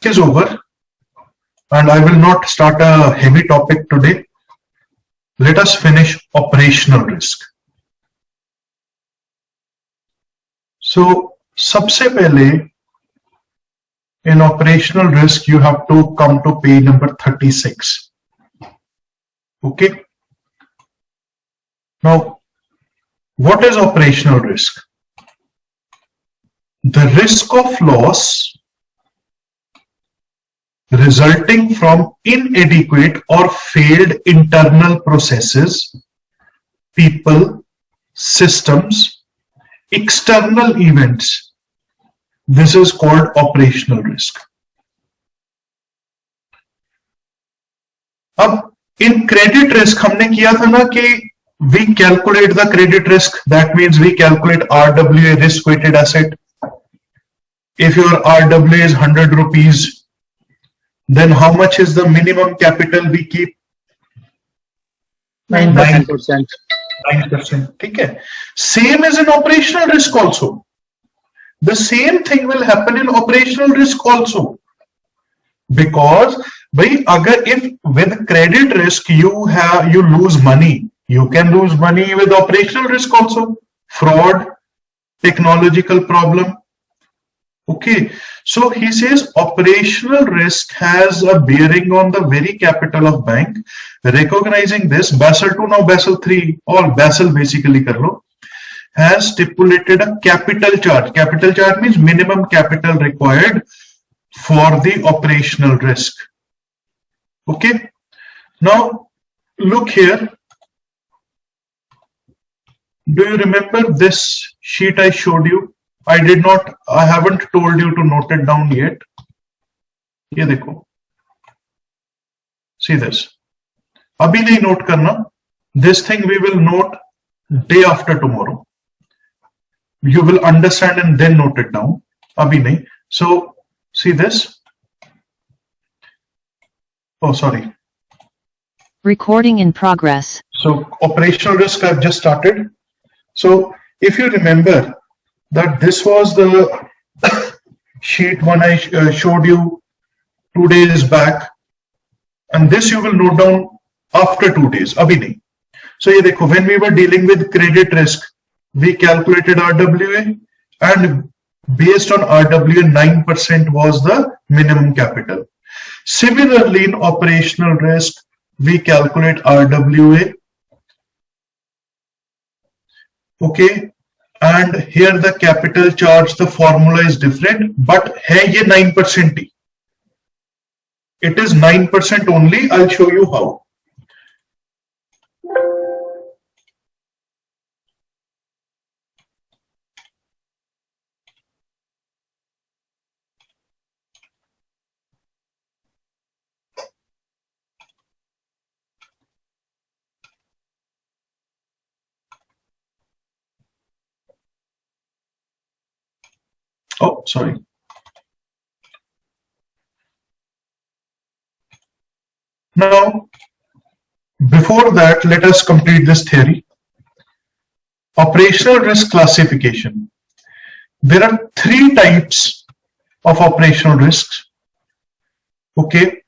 is over, and I will not start a heavy topic today. Let us finish operational risk. So, सबसे पहले in operational risk you have to come to page number 36. Okay. Now, what is operational risk? The risk of loss resulting from inadequate or failed internal processes, people, systems, external events. This is called operational risk. अब in credit risk हमने किया था ना कि we calculate the credit risk. That means we calculate RWA, risk weighted asset. If your RWA is 100 rupees, then how much is the minimum capital we keep? 9%. 9%. Okay. Same as in operational risk also. The same thing will happen in operational risk also. Because if with credit risk you lose money, you can lose money with operational risk also. Fraud, technological problem. Okay, so he says operational risk has a bearing on the very capital of bank. Recognizing this, Basel 2 now Basel 3 or Basel basically kar lo, has stipulated a capital charge. Capital charge means minimum capital required for the operational risk. Okay, now look here. Do you remember this sheet I showed you? I haven't told you to note it down yet. ये देखो. See this. अभी नहीं note करना. This thing we will note day after tomorrow. You will understand and then note it down. अभी नहीं. So see this. Oh, sorry. Recording in progress. So operational risk I've just started. So if you remember that this was the sheet one I showed you 2 days back, and this you will note down after 2 days. Abhi nahi. So ye dekho, when we were dealing with credit risk, we calculated RWA, and based on RWA 9% was the minimum capital. Similarly, in operational risk, we calculate RWA. Okay. And here the capital charge, the formula is different, but hai ye 9% he. It is 9% only. I'll show you how. Oh, sorry. Now, before that, let us complete this theory. Operational risk classification. There are 3 types of operational risks. Okay.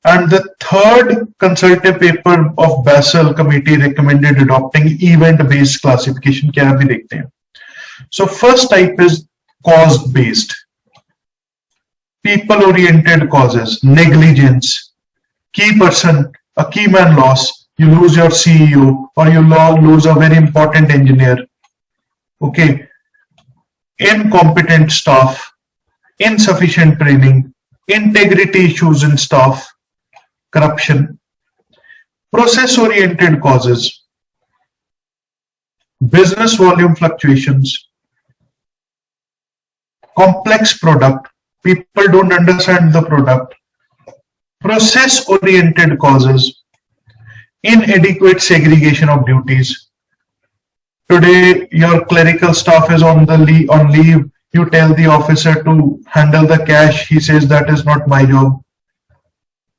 And the third consultative paper of Basel committee recommended adopting event-based classification. क्या अभी देखते हैं. So first type is cause-based. People-oriented causes, negligence, key person, a key man loss, you lose your CEO or you lose a very important engineer. Okay. Incompetent staff, insufficient training, integrity issues in staff, corruption. Process-oriented causes, business volume fluctuations, complex product, people don't understand the product, process oriented causes, inadequate segregation of duties. Today your clerical staff is on leave, you tell the officer to handle the cash, he says that is not my job.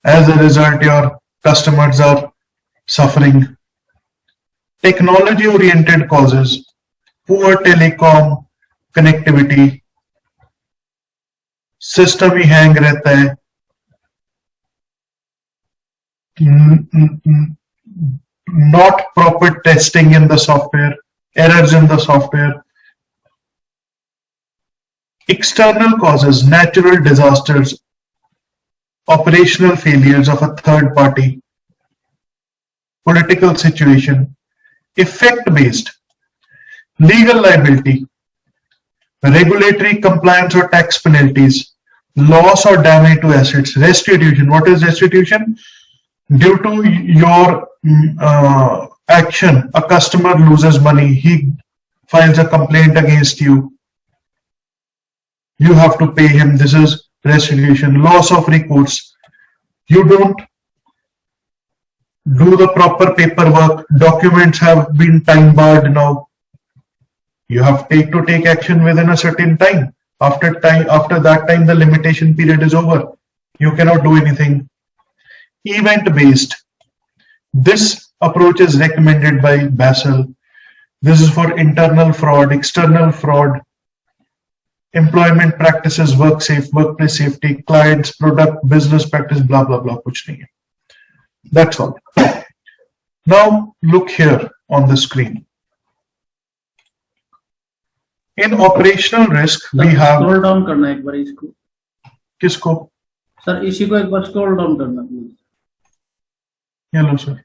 As a result, your customers are suffering. Technology oriented causes, poor telecom connectivity, system ही hang रहता है, not proper testing in the software, errors in the software, external causes, natural disasters, operational failures of a third party, political situation, effect based, legal liability, regulatory compliance or tax penalties, loss or damage to assets, restitution. What is restitution? Due to your action, a customer loses money, he files a complaint against you, you have to pay him, this is restitution. Loss of recourse, you don't do the proper paperwork, documents have been time barred now, you have to take action within a certain time. After that time, the limitation period is over, you cannot do anything. Event based, this approach is recommended by Basel. This is for internal fraud, external fraud, employment practices, workplace safety, clients, product, business practice, blah blah blah, kuch nahi hai. That's all. Now look here on the screen. In operational risk we have, scroll down करना एक बार इसको, किसको? Sir इसी को एक बार scroll down करना please. Hello sir,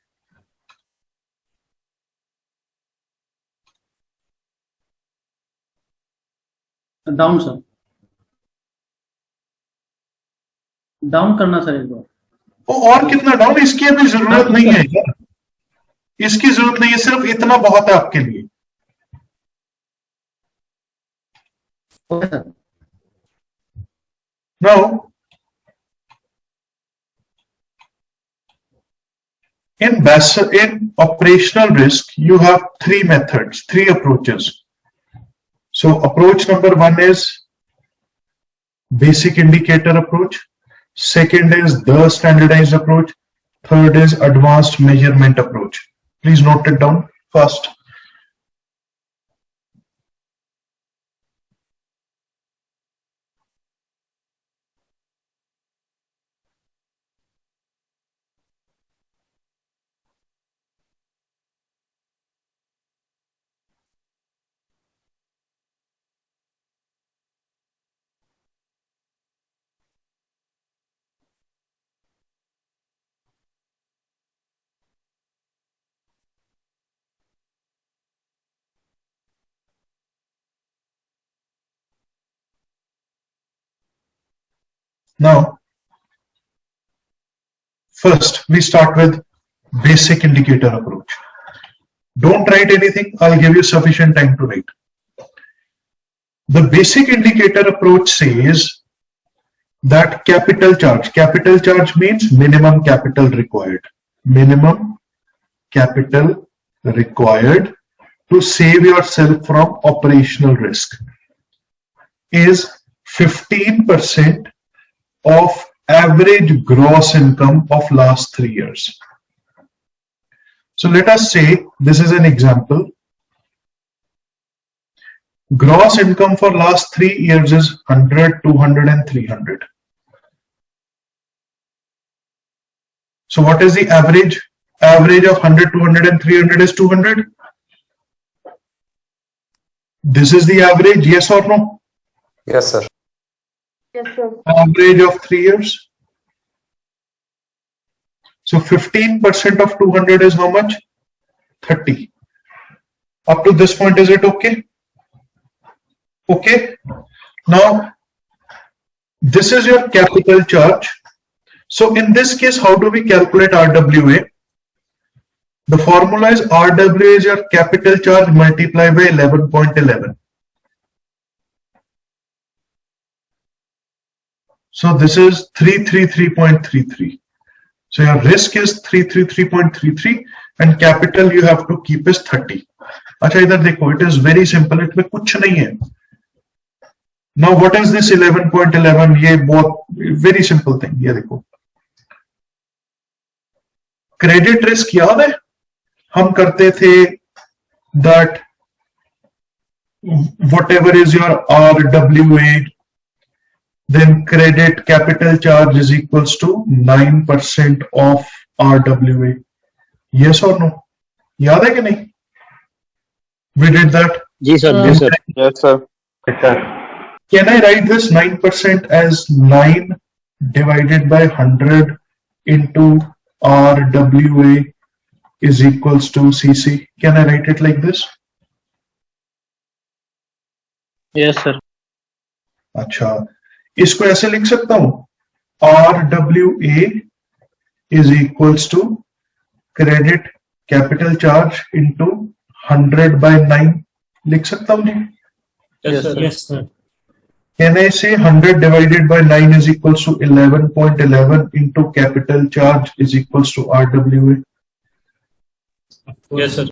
down sir, down करना sir एक बार। और कितना डाउन? इसकी अभी जरूरत नहीं है यार, इसकी जरूरत नहीं है, सिर्फ इतना बहुत है आपके लिए। Okay sir. Now, in operational risk, you have three methods, three approaches. So approach number one is basic indicator approach. Second is the standardized approach. Third is advanced measurement approach. Please note it down first. Now, first we start with basic indicator approach. Don't write anything, I'll give you sufficient time to write. The basic indicator approach says that capital charge means minimum capital required. Minimum capital required to save yourself from operational risk is 15% of average gross income of last 3 years. So let us say this is an example. Gross income for last 3 years is 100, 200 and 300. So what is the average? Average of 100, 200 and 300 is 200. This is the average, yes or no? Yes, sir. Yes, sir. Average of 3 years. So 15% of 200 is how much? 30. Up to this point, is it okay? Okay. Now, this is your capital charge. So in this case, how do we calculate RWA? The formula is RWA is your capital charge multiplied by 11.11. So this is 333.33. So your risk is 333.33 and capital you have to keep is 30. अच्छा इधर देखो, it is very simple, इसमें कुछ नहीं है. Now what is this 11.11? ये बहुत very simple thing. ये देखो, क्रेडिट रिस्क याद है हम करते थे that whatever is your RWA then credit capital charge is equals to 9% of RWA. Yes or no? याद है कि नहीं? We did that. जी सर, जी sir. Yes, sir. Can I write this 9% as 9 divided by 100 into RWA is equals to CC? Can I write it like this? Yes, sir. अच्छा, इसको ऐसे लिख सकता हूं, RWA is equals to credit capital charge into 100 by 9. लिख सकता हूं जी? Yes, sir. Yes, sir. Can I say 100 divided by 9 is equals to 11.11 into capital charge is equals to RWA? Yes, sir.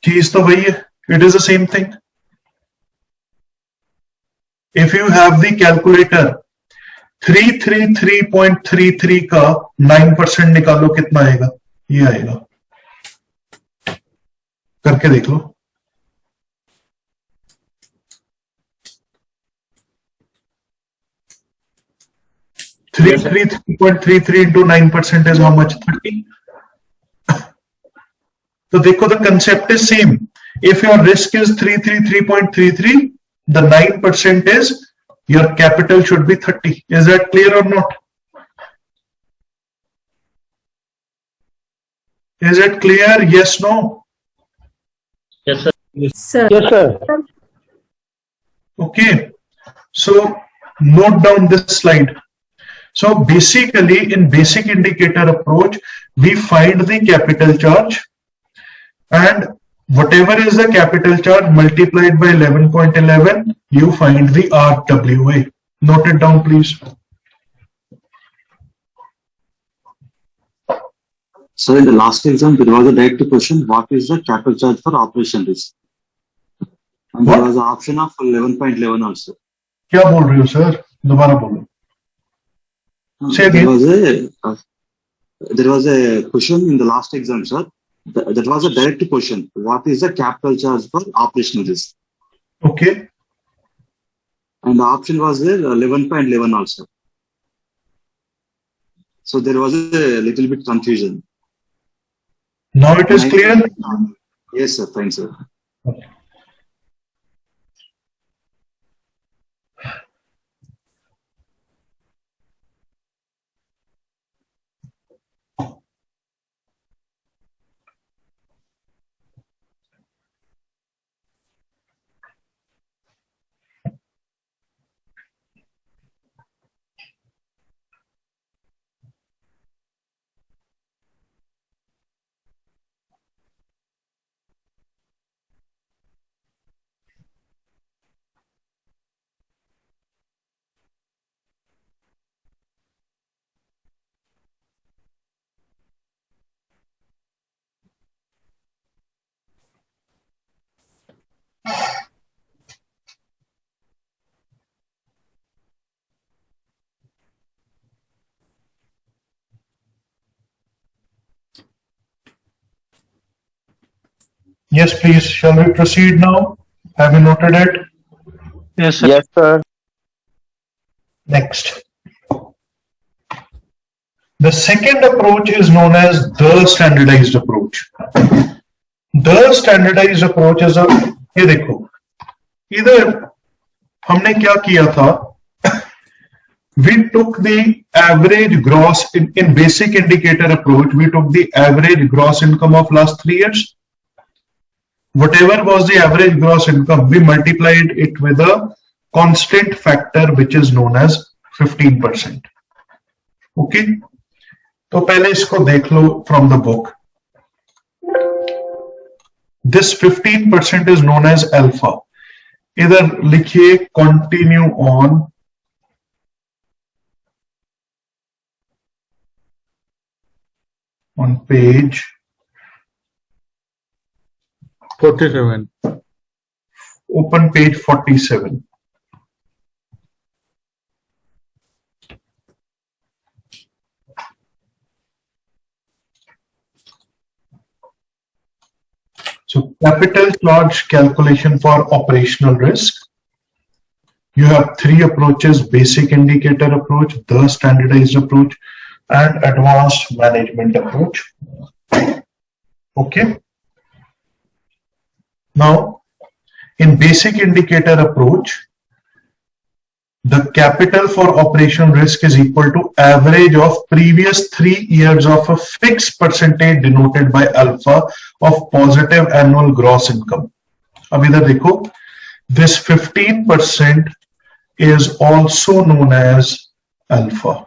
चीज तो वही है. It is the same thing. If you have the calculator, 333.33 का 9% निकालो, कितना आएगा? ये आएगा. करके देख लो. 333.33 into 9% is how much? 30. So देखो, the concept is same. If your risk is 333.33, the 9% is your capital should be 30. Is that clear or not? Is it clear? Yes, no? Yes, sir. Sir. Yes sir. Okay. So note down this slide. So basically, in basic indicator approach, we find the capital charge, and whatever is the capital charge multiplied by 11.11, you find the RWA. Note it down, please. So in the last exam, there was a direct question, what is the capital charge for operation risk? And there What? was an option of 11.11 also. क्या बोल रहे हो sir? दोबारा बोलो. Say again. There was a question in the last exam, sir. That was a direct question. What is the capital charge for operational risk? Okay. And the option was there 11.11 also. So there was a little bit confusion. Now it is clear. Yes, sir. Thanks, sir. Okay. Yes, please. Shall we proceed now? Have you noted it? Yes, sir. Yes, sir. Next. The second approach is known as the standardized approach. The standardized approach is a, ये देखो, इधर हमने क्या किया था? We took the average gross in basic indicator approach. We took the average gross income of last 3 years. Whatever was the average gross income, we multiplied it with a constant factor which is known as 15%. Okay. तो पहले इसको देख लो from the book. This 15% is known as alpha. इधर लिखिए continue on page 47. Open page 47. So capital charge calculation for operational risk. You have three approaches: basic indicator approach, the standardized approach, and advanced management approach. Okay. Now, in basic indicator approach, the capital for operational risk is equal to average of previous 3 years of a fixed percentage denoted by alpha of positive annual gross income. अब इधर देखो, this 15% is also known as alpha.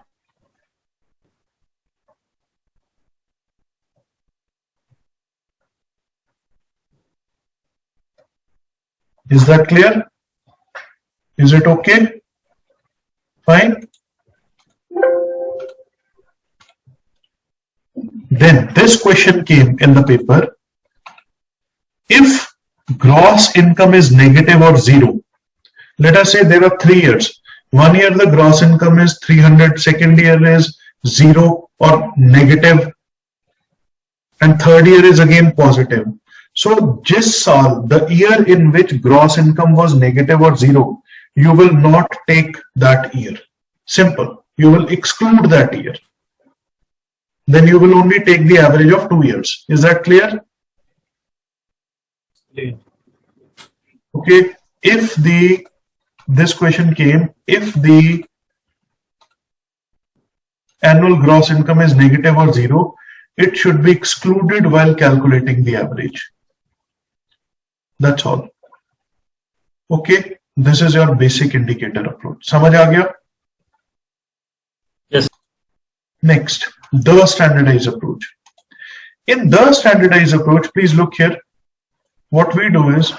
Is that clear? Is it okay? Fine. Then this question came in the paper. If gross income is negative or zero, let us say there are 3 years. 1 year the gross income is 300, second year is 0 or negative, and third year is again positive. So this saal, the year in which gross income was negative or 0, you will not take that year. Simple. You will exclude that year. Then you will only take the average of 2 years. Is that clear? Yeah. Okay. If this question came, if the annual gross income is negative or 0, it should be excluded while calculating the average. That's all. Okay. This is your basic indicator approach. समझ आ गया? Yes. Next, the standardized approach. In the standardized approach, please look here. What we do is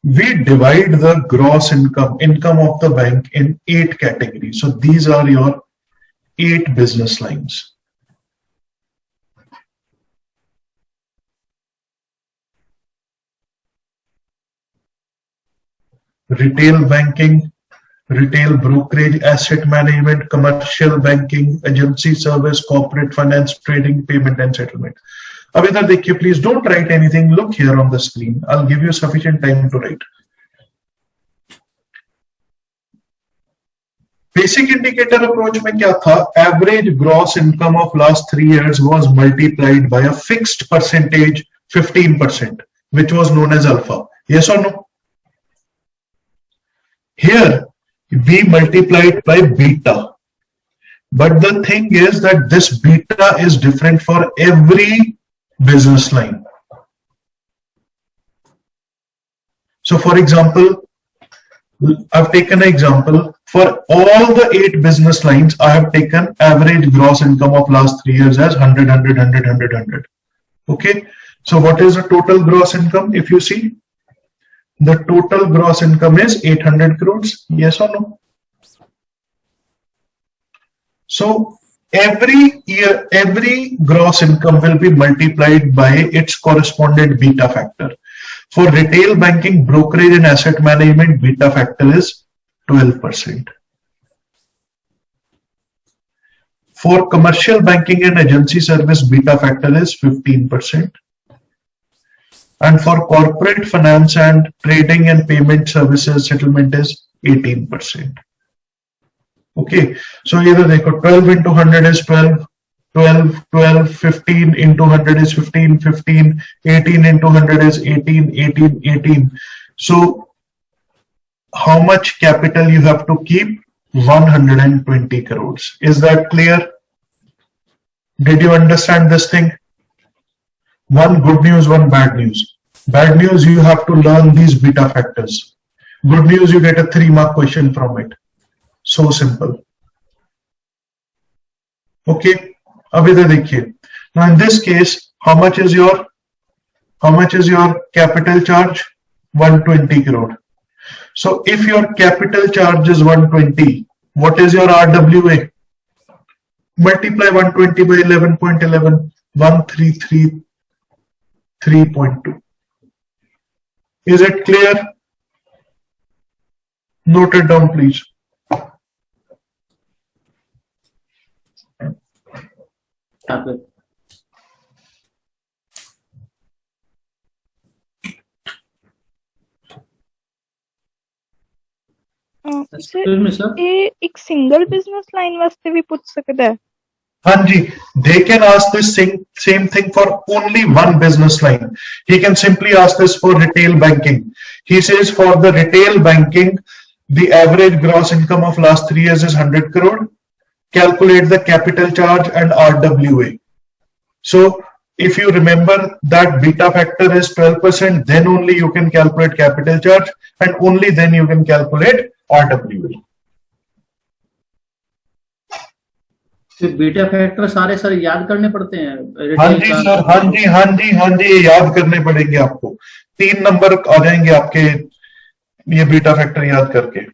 we divide the gross income of the bank in 8 categories. So these are your 8 business lines. Retail banking, retail brokerage, asset management, commercial banking, agency service, corporate finance, trading, payment and settlement. अब इधर देखिए, please don't write anything. Look here on the screen. I'll give you sufficient time to write. Basic indicator approach में क्या था? Average gross income of last 3 years was multiplied by a fixed percentage, 15%, which was known as alpha. Yes or no? Here, we multiplied by beta. But the thing is that this beta is different for every business line. So for example, I've taken an example. For all the 8 business lines, I have taken average gross income of last 3 years as 100, 100, 100, 100, 100. Okay. So what is the total gross income? If you see, the total gross income is 800 crores. Yes or no? So every year, every gross income will be multiplied by its correspondent beta factor. For retail banking, brokerage and asset management, beta factor is 12%. For commercial banking and agency service, beta factor is 15%. And for corporate finance and trading and payment services, settlement is 18%. Okay, so either they could 12 into 100 is 12, 12, 12, 15 into 100 is 15, 15, 18 into 100 is 18, 18, 18. So how much capital you have to keep? 120 crores. Is that clear? Did you understand this thing? One good news, one bad news. Bad news, you have to learn these beta factors. Good news, you get a 3-mark question from it. So simple. Okay. अब इधर देखिए. Now in this case, how much is your capital charge? 120 crore. So if your capital charge is 120, what is your RWA? Multiply 120 by 11.11, 1333.2. Is it clear? Note it down, please. Okay. Excuse me, sir. ਇਹ ਇੱਕ single business line ਵਾਸਤੇ ਵੀ ਪੁੱਛ ਸਕਦਾ ਹੈ? Hanji, they can ask this same thing for only one business line. He can simply ask this for retail banking. He says for the retail banking, the average gross income of last 3 years is 100 crore. Calculate the capital charge and RWA. So if you remember that beta factor is 12%, then only you can calculate capital charge and only then you can calculate RWA. फिर beta factor सारे sir याद करने पड़ते हैं? हाँ जी sir, हाँ जी, हाँ जी, हाँ जी, ये याद करने पड़ेंगे आपको। 3 नंबर आ जाएंगे आपके ये बीटा फैक्टर याद करके।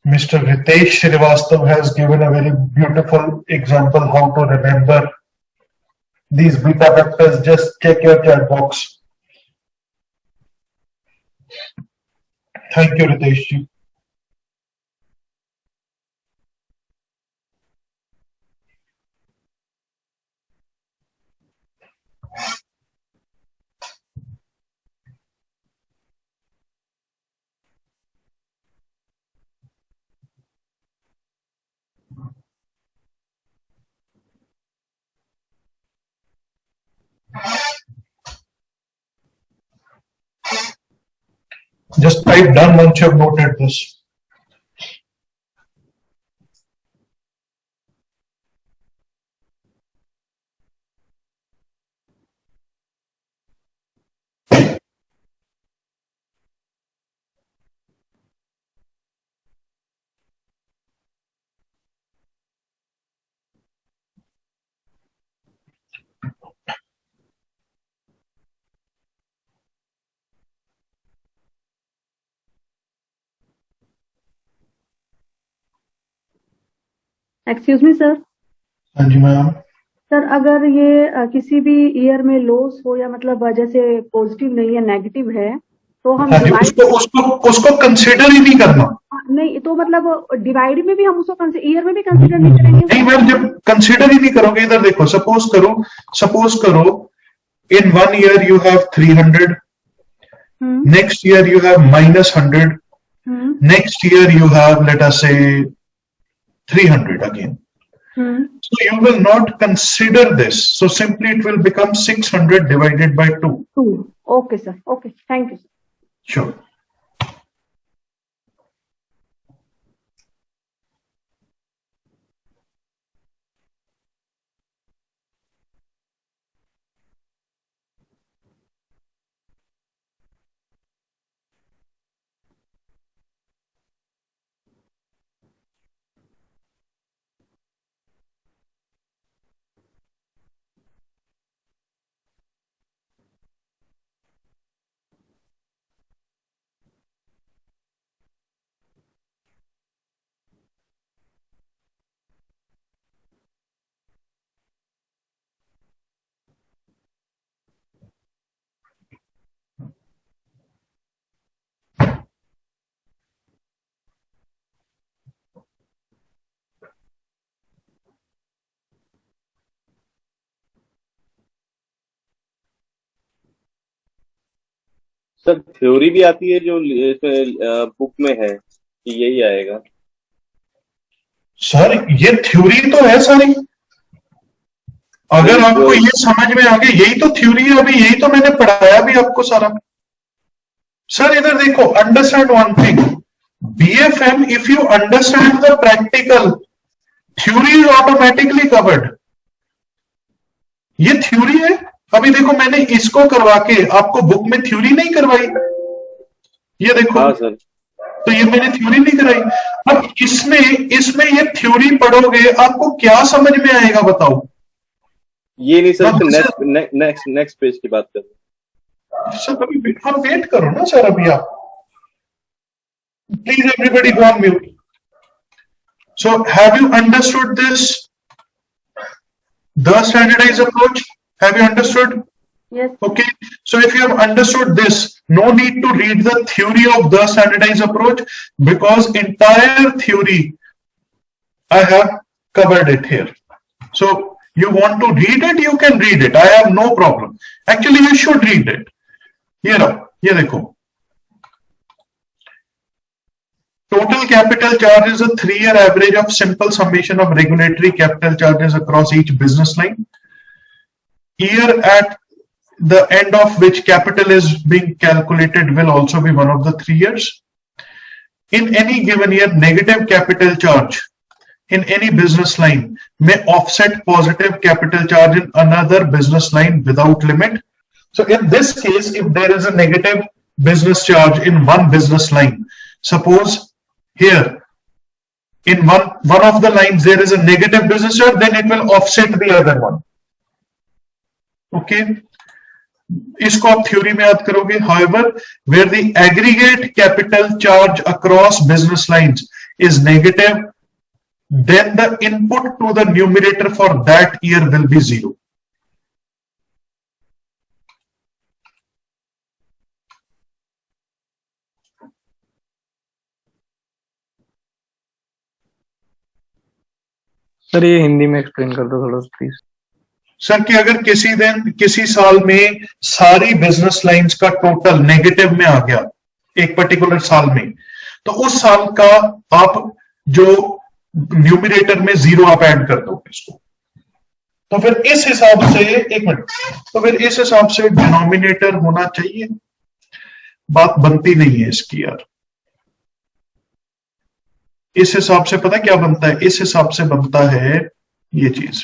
Mr. Ritesh Srivastav has given a very beautiful example how to remember these beta factors. Just check your chat box. Thank you, Ritesh ji. Just type done once you have noted this. Excuse me sir. हाँ जी ma'am. Sir अगर ये किसी भी year में loss हो या मतलब जैसे पॉजिटिव नहीं है नेगेटिव है तो हम हाँ जी, उसको कंसिडर ही नहीं करना। नहीं तो मतलब डिवाइड में भी हम उसको ईयर में भी कंसिडर नहीं करेंगे? नहीं मैम, जब कंसिडर ही नहीं करोगे, इधर देखो, सपोज करो in 1 year you have 300, next year you have -100, next year you have, let us say, 300 again. So you will not consider this. So simply it will become 600 divided by 2. Okay sir. Okay. Thank you. Sure. Sir theory भी आती है जो book में है कि यही आएगा? Sir ये थ्योरी तो है सारी, अगर आपको ये समझ में आ गया, यही तो थ्योरी है, अभी यही तो मैंने पढ़ाया भी आपको सारा। सर इधर देखो, understand one thing, BFM, if you understand the practical, theory is automatically covered. ये थ्योरी है। अभी देखो मैंने इसको करवा के आपको बुक में थ्योरी नहीं करवाई, ये देखो। हाँ सर। तो ये मैंने थ्योरी नहीं कराई। अब इसमें ये थ्योरी पढ़ोगे आपको क्या समझ में आएगा बताओ? ये नहीं सर, नेक्स्ट पेज की बात कर सर अभी वेट करो ना सर, अभी आप please everybody go on mute. So have you understood this, the standardized approach? Have you understood? Yes. Okay, so if you have understood this, no need to read the theory of the standardized approach, because entire theory I have covered it here. So you want to read it, you can read it, I have no problem. Actually you should read it. Here, ye dekho, total capital charge is a 3-year average of simple summation of regulatory capital charges across each business line. Year at the end of which capital is being calculated will also be one of the 3 years. In any given year, negative capital charge in any business line may offset positive capital charge in another business line without limit. So in this case, if there is a negative business charge in one business line, suppose here in one of the lines there is a negative business charge, then it will offset the other one. Okay, इसको आप theory में याद करोगे। However, where the aggregate capital charge across business lines is negative, then the input to the numerator for that year will be 0. Sir ये हिंदी में explain कर दो थोड़ा प्लीज। सर कि अगर किसी साल में सारी बिजनेस लाइंस का टोटल नेगेटिव में आ गया एक पर्टिकुलर साल में, तो उस साल का आप जो न्यूमरेटर में 0 आप ऐड कर दो इसको, तो फिर इस हिसाब से, एक मिनट, तो फिर इस हिसाब से डिनोमिनेटर होना चाहिए। बात बनती नहीं है इसकी यार। इस हिसाब से पता क्या बनता है? इस हिसाब से बनता है ये चीज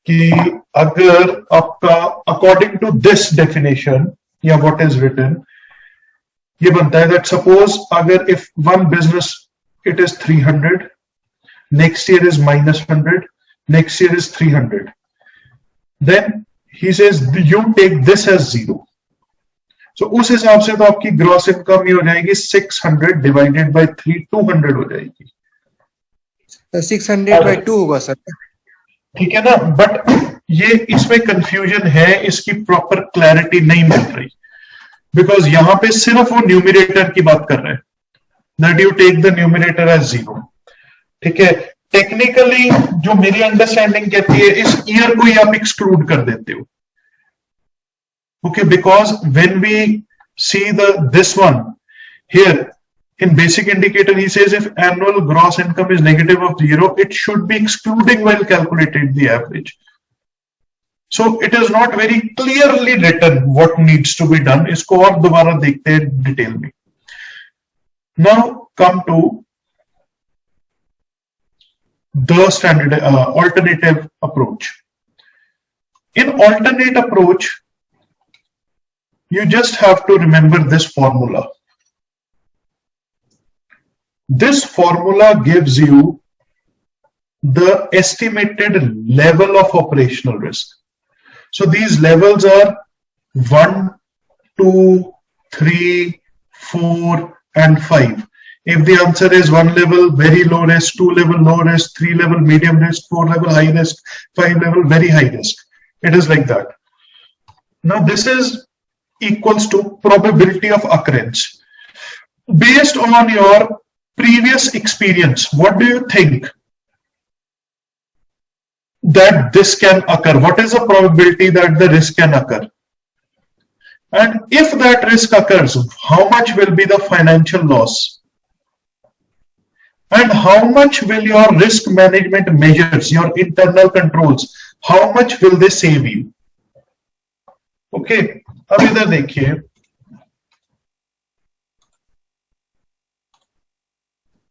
कि अगर आपका अकॉर्डिंग टू दिस डेफिनेशन या व्हाट इज रिटन, ये बनता है दैट सपोज अगर if one business it is 300, next year is -100, next year is 300, then he says you take this as 0। So उस हिसाब से तो आपकी ग्रॉस इनकम ही हो जाएगी 600 डिवाइडेड बाय 3, 200 हो जाएगी। 600/2 होगा सर, ठीक है ना? बट ये इसमें कंफ्यूजन है, इसकी प्रॉपर क्लैरिटी नहीं मिल रही, बिकॉज यहां पे सिर्फ वो न्यूमरेटर की बात कर रहे हैं, that you take the numerator as 0। ठीक है, टेक्निकली जो मेरी अंडरस्टैंडिंग कहती है इस ईयर को ही आप एक्सक्लूड कर देते हो। Okay, because when we see this one here in basic indicator, he says if annual gross income is negative of 0, it should be excluding while calculating the average. So it is not very clearly written what needs to be done. इसको और दोबारा देखते हैं detail में। Now come to the standard alternative approach. In alternate approach, you just have to remember this formula. This formula gives you the estimated level of operational risk. So these levels are 1, 2, 3, 4 and 5. If the answer is 1 level, very low risk, 2 level, low risk, 3 level, medium risk, 4 level, high risk, 5 level, very high risk. It is like that. Now this is equals to probability of occurrence. Based on your previous experience, what do you think that this can occur? What is the probability that the risk can occur? And if that risk occurs, how much will be the financial loss? And how much will your risk management measures, your internal controls, how much will they save you? Okay, अब इधर देखिए,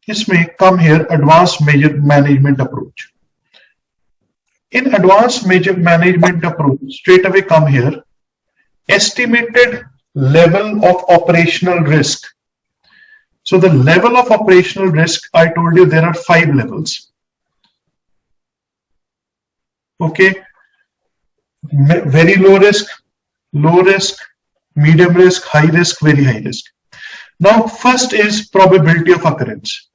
इसमें come here advanced measure management approach. In advanced measure management approach, straight away come here, estimated level of operational risk. So the level of operational risk, I told you there are 5 levels. Okay, very low risk, medium risk, high risk, very high risk. Now first is probability of occurrence.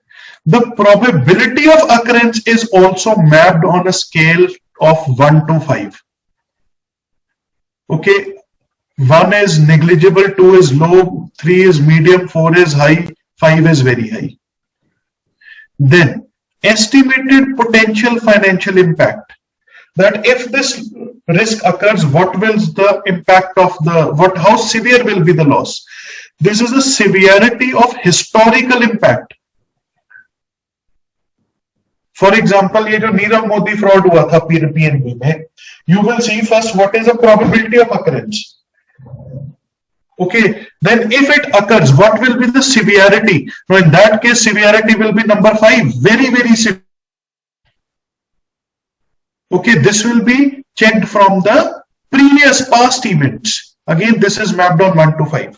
The probability of occurrence is also mapped on a scale of 1 to 5. Okay, 1 is negligible, 2 is low, 3 is medium, 4 is high, 5 is very high. Then estimated potential financial impact, that if this risk occurs, what will the impact of the, how severe will be the loss? This is the severity of historical impact. For example, ये जो Nirav Modi fraud हुआ था PNB में, you will see first what is the probability of occurrence. Okay, then if it occurs, what will be the severity? Now in that case, severity will be number 5, very, very severe. Okay, this will be checked from the previous past events. Again, this is mapped on 1 to 5.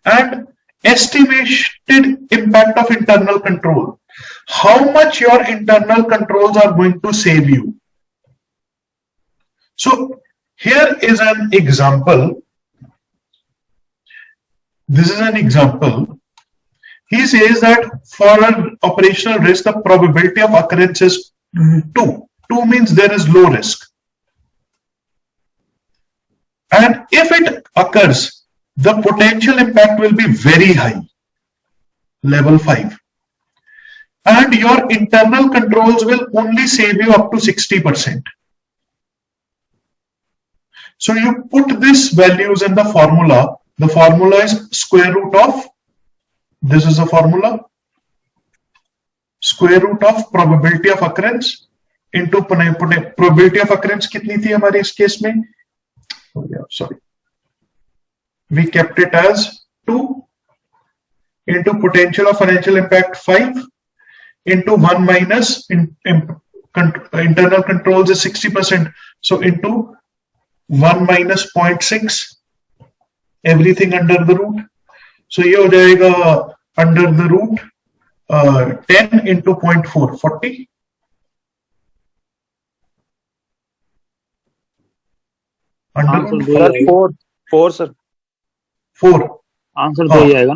And estimated impact of internal control. How much your internal controls are going to save you. So here is an example. This is an example. He says that for an operational risk, the probability of occurrence is 2. 2 means there is low risk. And if it occurs, the potential impact will be very high, level 5. And your internal controls will only save you up to 60%. So you put these values in the formula. The formula is square root of, this is the formula, square root of probability of occurrence into probability of occurrence कितनी थी हमारे इस case में? Oh yeah, sorry. We kept it as 2 into potential of financial impact 5 into 1 minus internal controls is 60%. So into 1 minus 0.6, everything under the root. So ये हो जाएगा under the root 10 into 0.4, 40. Under root 4 sir. 4. Answer तो ही आएगा.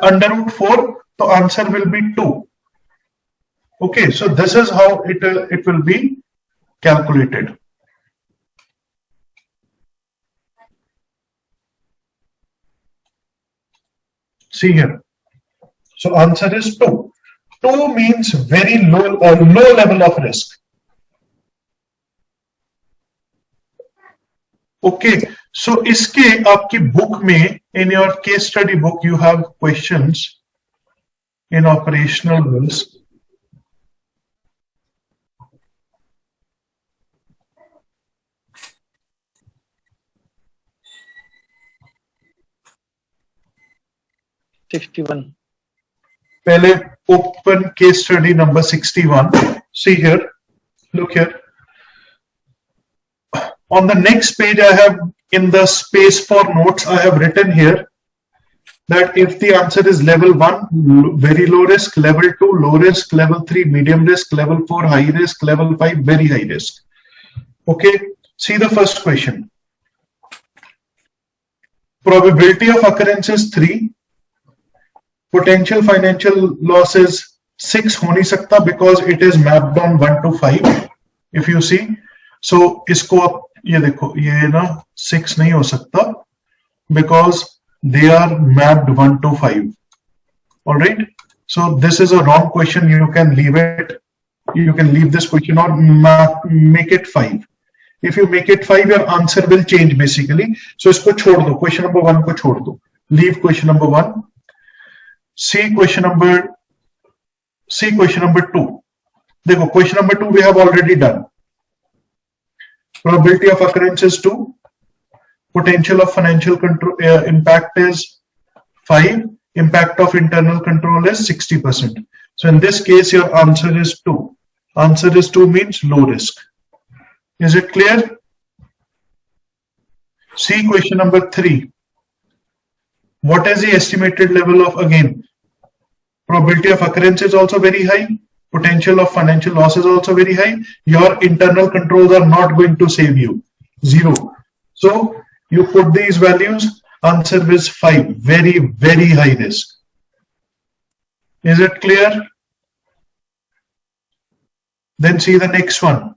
Under root 4, the answer will be 2. Okay, so this is how it will be calculated. See here. So answer is 2. 2 means very low or low level of risk. Okay, so इसके आपकी book में, in your case study book, you have questions in operational risk. पहले open case study number 61. See here, look here. On the next page, I have in the space for notes, I have written here that if the answer is level 1, very low risk, level 2, low risk, level 3, medium risk, level 4, high risk, level 5, very high risk. Okay, see the first question. Probability of occurrence is 3. Potential financial loss is 6 हो नहीं सकता because it is mapped on 1 to 5. If you see, so इसको आप ये देखो, ये ना 6 नहीं हो सकता because they are mapped 1 to 5. All right. So this is a wrong question. You can leave it. You can leave this question or make it 5. If you make it 5, your answer will change basically. So इसको छोड़ दो. Question number 1 को छोड़ दो. Leave question number 1. See question number 2. देखो, question number 2 we have already done. Probability of occurrence is 2. Potential of financial control impact is 5. Impact of internal control is 60%. So in this case, your answer is 2. Answer is 2 means low risk. Is it clear? See question number 3. What is the estimated level of, again, probability of occurrence is also very high. Potential of financial loss is also very high. Your internal controls are not going to save you. 0. So you put these values. Answer is 5. Very, very high risk. Is it clear? Then see the next one.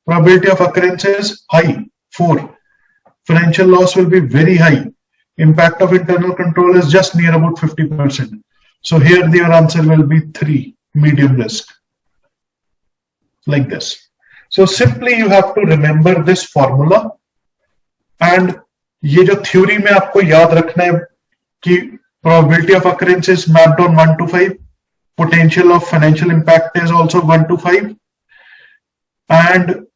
Probability of occurrence is high. 4. Financial loss will be very high. Impact of internal control is just near about 50%. So here your answer will be 3. Medium risk. Like this. So simply you have to remember this formula. And ये जो theory में आपको याद रखना है कि probability of occurrence is mapped on 1 to 5. Potential of financial impact is also 1 to 5. And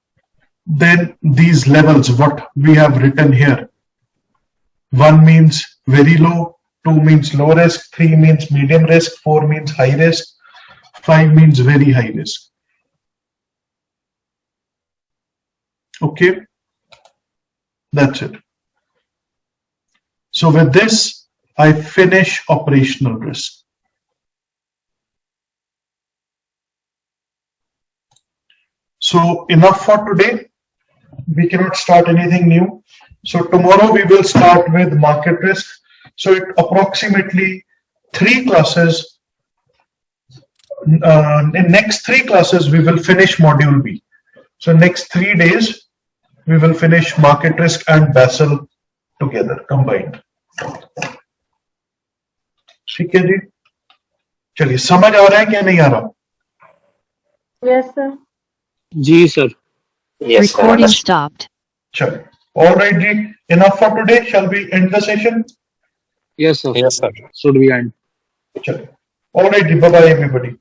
then these levels, what we have written here. 1 means very low, 2 means low risk, 3 means medium risk, 4 means high risk, 5 means very high risk. Okay, that's it. So with this, I finish operational risk. So enough for today. We cannot start anything new. So tomorrow we will start with market risk. So it approximately 3 classes. In next 3 classes we will finish module B. So next 3 days we will finish market risk and Basel together combined. ठीक है जी, चलिए समझ आ रहा है क्या नहीं आ रहा? Yes, sir. जी sir. Yes, sir. Recording stopped. चलिए, all right जी, enough for today. Shall we end the session? Yes sir. Yes, sir. Should we end? चलिए, all right जी, bye bye everybody.